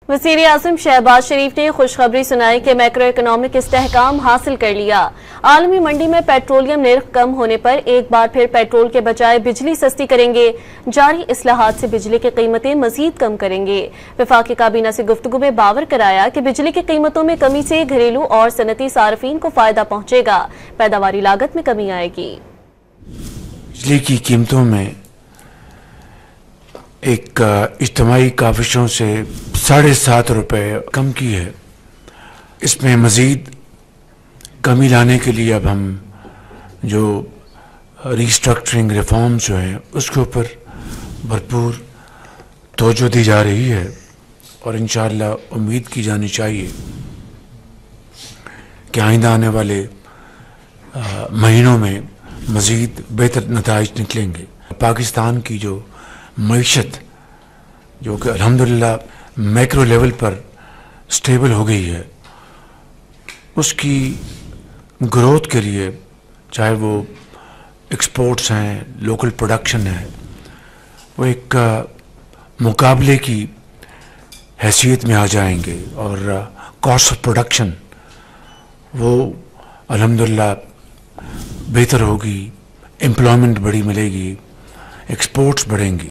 वज़ीर आज़म शहबाज शरीफ ने खुशखबरी सुनाई कि मैक्रो इकोनॉमिक इस्तेहकाम हासिल कर लिया। आलमी मंडी में पेट्रोलियम निर्ख कम होने पर एक बार फिर पेट्रोल के बजाय बिजली सस्ती करेंगे। जारी इस्लाहात से बिजली की कीमतें मजीद कम करेंगे। वफाकी काबीना से गुफ्तगू में बावर कराया कि बिजली की कीमतों में कमी से घरेलू और सनती सार्फिन को फायदा पहुंचेगा। पैदावारी लागत में कमी आएगी। बिजली की कीमतों में एक इज्तिमाई काविशों से 7.5 रुपये कम की है। इसमें मज़ीद कमी लाने के लिए अब हम जो रिस्ट्रक्चरिंग रिफॉर्म्स जो हैं उसके ऊपर भरपूर तवज्जो दी जा रही है और इंशाअल्लाह उम्मीद की जानी चाहिए कि आइंदा आने वाले महीनों में मज़ीद बेहतर नताइज निकलेंगे। पाकिस्तान की जो मईशत जो कि अल्हम्दुलिल्लाह मैक्रो लेवल पर स्टेबल हो गई है, उसकी ग्रोथ के लिए चाहे वो एक्सपोर्ट्स हैं, लोकल प्रोडक्शन है, वो एक मुकाबले की हैसियत में आ जाएंगे और कॉस्ट ऑफ प्रोडक्शन वो अल्हम्दुलिल्लाह बेहतर होगी, एम्प्लॉयमेंट बड़ी मिलेगी, एक्सपोर्ट्स बढ़ेंगी।